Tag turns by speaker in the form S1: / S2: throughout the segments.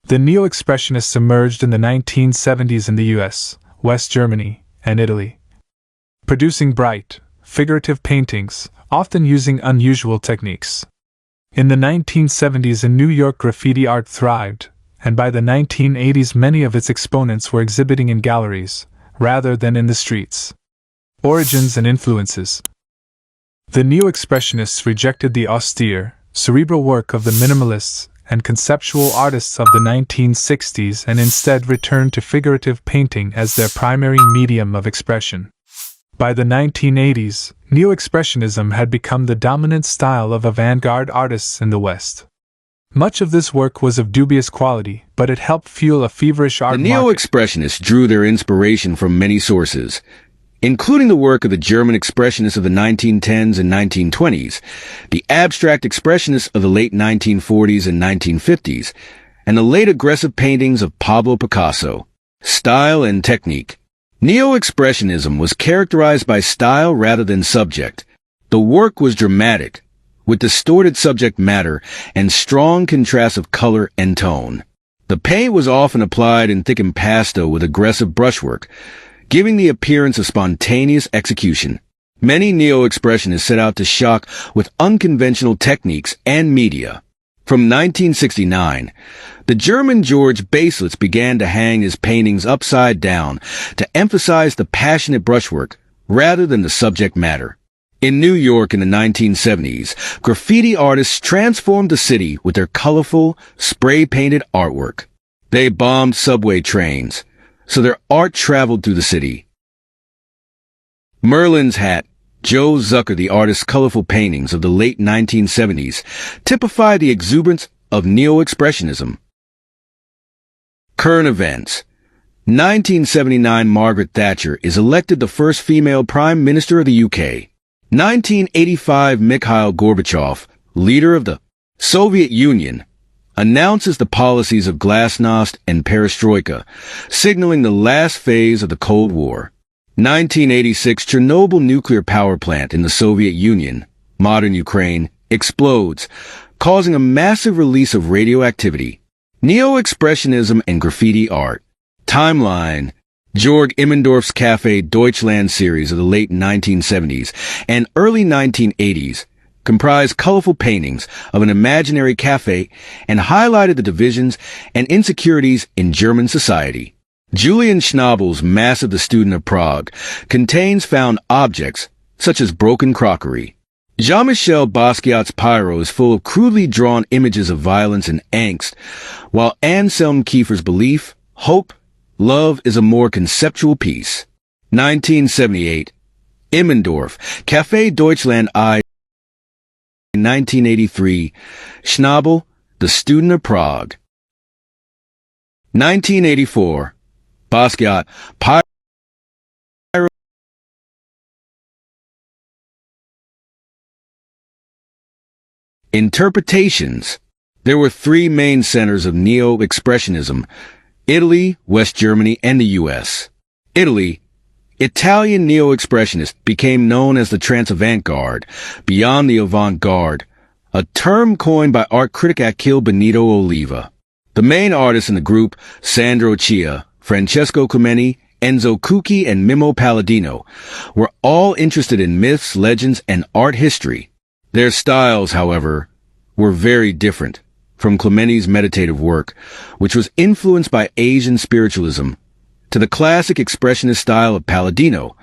S1: The Neo-Expressionists emerged in the 1970s in the US, West Germany, and Italy, producing bright, figurative paintings, often using unusual techniques. In the 1970s in New York, graffiti art thrived, and by the 1980s many of its exponents were exhibiting in galleries, rather than in the streets. Origins and influences. The Neo-Expressionists rejected the austere, cerebral work of the Minimalists and Conceptual artists of the 1960s and instead returned to figurative painting as their primary medium of expression. By the 1980s, Neo-Expressionism had become the dominant style of avant-garde artists in the West. Much of this work was of dubious quality, but it helped fuel a feverish art market.
S2: The Neo-Expressionists drew their inspiration from many sources, including the work of the German Expressionists of the 1910s and 1920s, the abstract Expressionists of the late 1940s and 1950s, and the late aggressive paintings of Pablo Picasso. Style and technique. Neo-Expressionism was characterized by style rather than subject. The work was dramatic, with distorted subject matter and strong contrasts of color and tone. The paint was often applied in thick impasto with aggressive brushwork, giving the appearance of spontaneous execution. Many Neo-Expressionists set out to shock with unconventional techniques and media. From 1969, the German Georg Baselitz began to hang his paintings upside down to emphasize the passionate brushwork rather than the subject matter. In New York in the 1970s, graffiti artists transformed the city with their colorful, spray-painted artwork. They bombed subway trains, so their art traveled through the city. Merlin's Hat. Joe Zucker, the artist's colorful paintings of the late 1970s, typify the exuberance of Neo-Expressionism. Current events. 1979, Margaret Thatcher is elected the first female Prime Minister of the UK. 1985, Mikhail Gorbachev, leader of the Soviet Union, announces the policies of glasnost and perestroika, signaling the last phase of the Cold War. 1986, Chernobyl nuclear power plant in the Soviet Union, modern Ukraine, explodes, causing a massive release of radioactivity. Neo-Expressionism and Graffiti art. Timeline. Georg Immendorff's Café Deutschland series of the late 1970s and early 1980s comprised colorful paintings of an imaginary cafe and highlighted the divisions and insecurities in German society. Julian Schnabel's Mass of the Student of Prague contains found objects such as broken crockery. Jean-Michel Basquiat's Pyro is full of crudely drawn images of violence and angst, while Anselm Kiefer's Belief, Hope, Love is a more conceptual piece. 1978. Immendorff, Café Deutschland I. 1983. Schnabel, The Student of Prague. 1984. Basquiat, Pyro. Interpretations. There were three main centers of Neo-Expressionism: Italy, West Germany, and the US. Italy. Italian Neo-Expressionists became known as the trans-avant-garde, beyond the avant-garde, a term coined by art critic Achille Benito Oliva. The main artists in the group, Sandro Chia, Francesco Clementi, Enzo Cucchi, and Mimmo Palladino, were all interested in myths, legends, and art history. Their styles, however, were very different from Clementi's meditative work, which was influenced by Asian spiritualism, to the classic expressionist style of Palladino,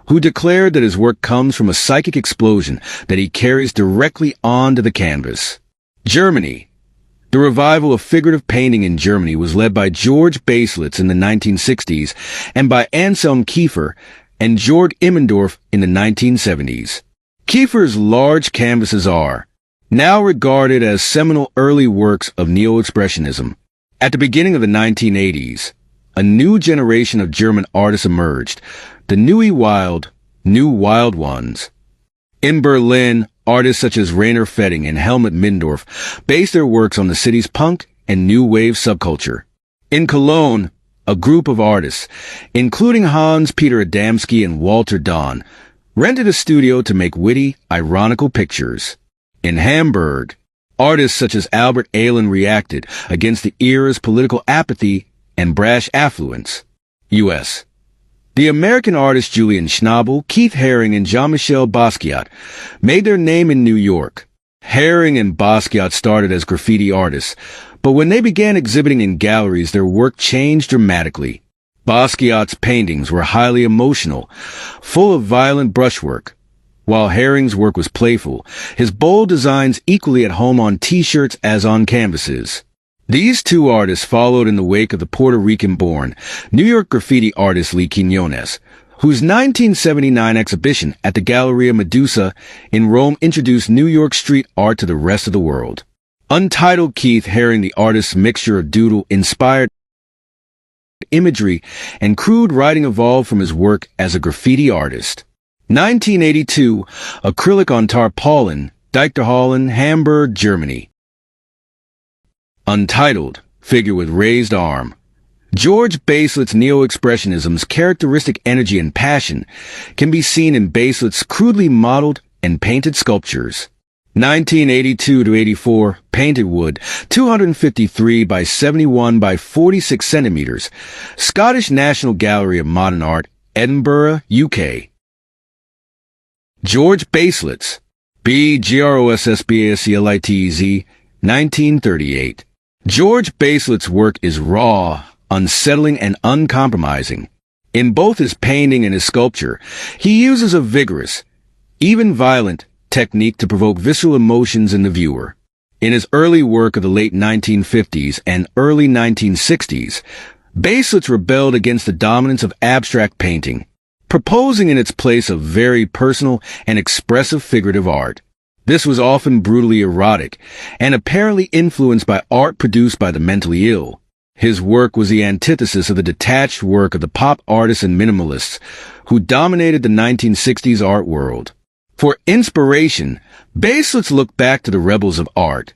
S2: who declared that his work comes from a psychic explosion that he carries directly onto the canvas. Germany. The revival of figurative painting in Germany was led by Georg Baselitz in the 1960s and by Anselm Kiefer and Georg Immendorff in the 1970s. Kiefer's large canvases are now regarded as seminal early works of Neo-Expressionism. At the beginning of the 1980s, a new generation of German artists emerged, the New Wild Ones. In Berlin, artists such as Rainer Fetting and Helmut Mindorf based their works on the city's punk and new wave subculture. In Cologne, a group of artists, including Hans-Peter Adamski and Walter Dahn, rented a studio to make witty, ironical pictures. In Hamburg, Artists such as Albert Ehlen reacted against the era's political apathy and brash affluence. U.S. The American artists Julian Schnabel, Keith Haring, and Jean-Michel Basquiat made their name in New York. Haring and Basquiat started as graffiti artists, but when they began exhibiting in galleries, their work changed dramatically. Basquiat's paintings were highly emotional, full of violent brushwork, while Haring's work was playful, his bold designs equally at home on T-shirts as on canvases. These two artists followed in the wake of the Puerto Rican-born New York graffiti artist Lee Quiñones, whose 1979 exhibition at the Galleria Medusa in Rome introduced New York street art to the rest of the world. Untitled Keith Haring, the artist's mixture of doodle-inspired imagery and crude writing evolved from his work as a graffiti artist. 1982, acrylic on tarpaulin, Deichterhallen, Hamburg, Germany. Untitled, figure with raised arm. Georg Baselitz's Neo-Expressionism's characteristic energy and passion can be seen in Baselitz's crudely modeled and painted sculptures. 1982-84, painted wood, 253 by 71 by 46 centimeters, Scottish National Gallery of Modern Art, Edinburgh, UK. Georg Baselitz, Grossbaselitz, 1938. Georg Baselitz's work is raw, unsettling, and uncompromising. In both his painting and his sculpture, he uses a vigorous, even violent, technique to provoke visceral emotions in the viewer. In his early work of the late 1950s and early 1960s, Baselitz rebelled against the dominance of abstract painting, proposing in its place a very personal and expressive figurative art. This was often brutally erotic and apparently influenced by art produced by the mentally ill. His work was the antithesis of the detached work of the pop artists and minimalists who dominated the 1960s art world. For inspiration, Baselitz looked back to the rebels of art,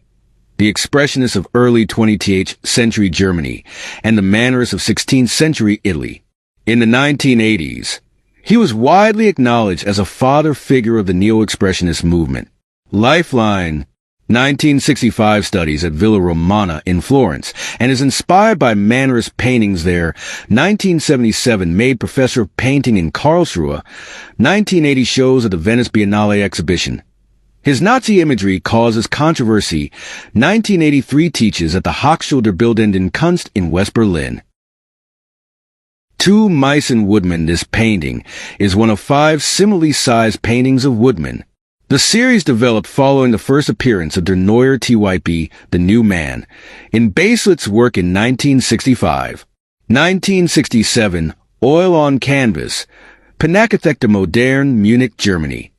S2: the expressionists of early 20th century Germany and the mannerists of 16th century Italy. In the 1980s, he was widely acknowledged as a father figure of the Neo-Expressionist movement. Lifeline, 1965 studies at Villa Romana in Florence, and is inspired by mannerist paintings there. 1977 made professor of painting in Karlsruhe. 1980 shows at the Venice Biennale exhibition. His Nazi imagery causes controversy. 1983 teaches at the Hochschulbildenden Kunst in West Berlin. Two Mice and Woodman. This painting is one of 5 similarly sized paintings of Woodman. The series developed following the first appearance of Der Neue Typ, the New Man, in Baselitz's work in 1965. 1967, Oil on Canvas, Pinakothek Modern, Munich, Germany.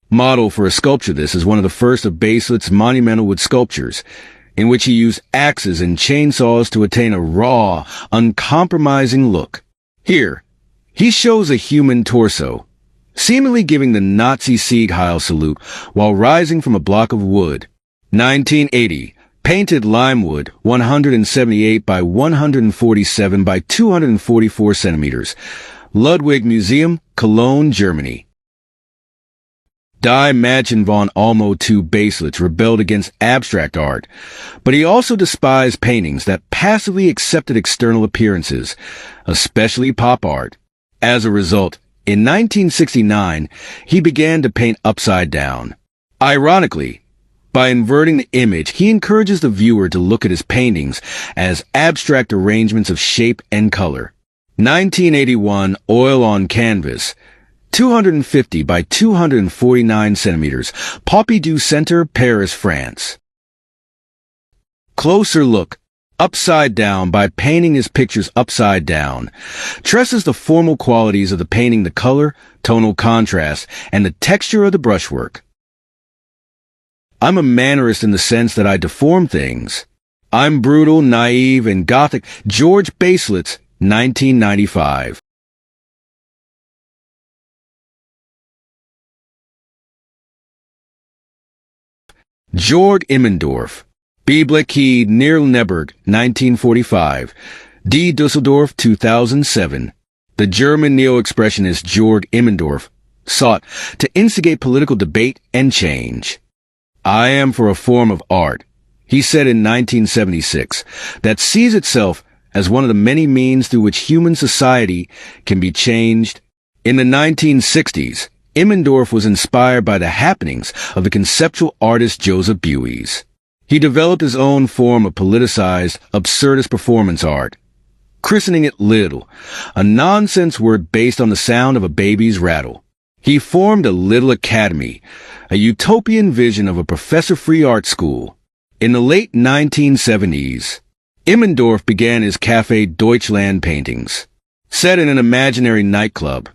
S2: Model for a sculpture. This is one of the first of Baselitz's monumental wood sculptures, in which he used axes and chainsaws to attain a raw, uncompromising look. Here, he shows a human torso, seemingly giving the Nazi Sieg Heil salute while rising from a block of wood. 1980, painted lime wood, 178 by 147 by 244 centimeters, Ludwig Museum, Cologne, Germany. Die Mädchen von Olmo II. Baselitz rebelled against abstract art, but he also despised paintings that passively accepted external appearances, especially pop art. As a result, in 1969, he began to paint upside down. Ironically, by inverting the image, he encourages the viewer to look at his paintings as abstract arrangements of shape and color. 1981, Oil on Canvas, 250 by 249 centimeters, Pompidou Center, Paris, France. Closer look. Upside Down, by painting his pictures upside down, stresses the formal qualities of the painting, the color, tonal contrast, and the texture of the brushwork. I'm a mannerist in the sense that I deform things. I'm brutal, naive, and gothic. Georg Baselitz, 1995. Jörg Immendorff, Bibliothek Nürnberg, 1945. D. Düsseldorf, 2007. The German neo-expressionist Georg Immendorff sought to instigate political debate and change. I am for a form of art, he said in 1976, that sees itself as one of the many means through which human society can be changed. In the 1960s, Immendorff was inspired by the happenings of the conceptual artist Joseph Beuys. He developed his own form of politicized, absurdist performance art, christening it Little, a nonsense word based on the sound of a baby's rattle. He formed a Little Academy, a utopian vision of a professor-free art school. In the late 1970s, Immendorff began his Café Deutschland paintings. Set in an imaginary nightclub,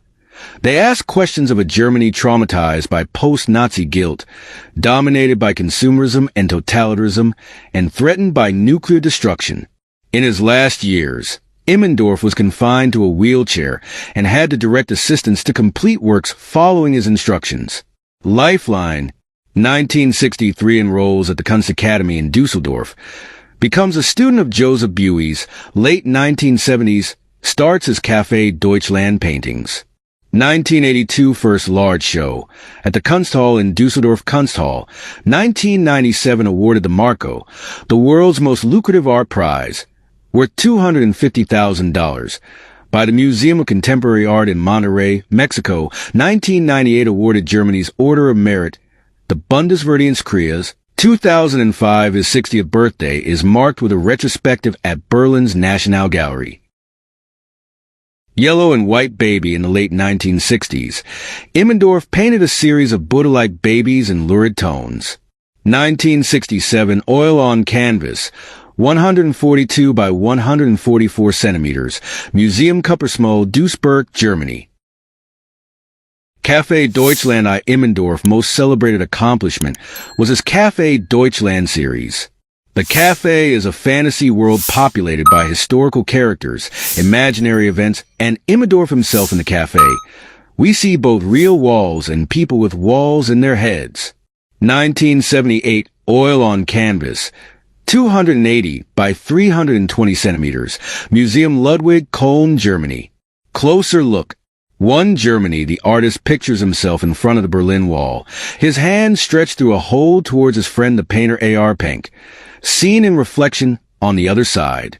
S2: they ask questions of a Germany traumatized by post-Nazi guilt, dominated by consumerism and totalitarianism, and threatened by nuclear destruction. In his last years, Immendorff was confined to a wheelchair and had to direct assistants to complete works following his instructions. Lifeline, 1963, enrolls at the Kunstakademie in Dusseldorf, becomes a student of Joseph Beuys, late 1970s, starts his Café Deutschland paintings. 1982 first large show at the Kunsthal in Dusseldorf Kunsthal. 1997 awarded the Marco, the world's most lucrative art prize, worth $250,000, by the Museum of Contemporary Art in Monterrey, Mexico. 1998 awarded Germany's Order of Merit, the Bundesverdienstkreuz. 2005, his 60th birthday, is marked with a retrospective at Berlin's Nationalgalerie. Yellow and White Baby. In the late 1960s, Immendorff painted a series of Buddha-like babies in lurid tones. 1967, Oil on Canvas, 142 by 144 centimeters, Museum Kupfersmol, Duisburg, Germany. Café Deutschland. Immendorff's most celebrated accomplishment was his Café Deutschland series. The café is a fantasy world populated by historical characters, imaginary events, and Immendorff himself in the café. We see both real walls and people with walls in their heads. 1978, Oil on Canvas, 280 by 320 centimeters, Museum Ludwig, Cologne, Germany. Closer look. 1 Germany. The artist pictures himself in front of the Berlin Wall, his hand stretched through a hole towards his friend the painter A.R. Penck, seen in reflection on the other side.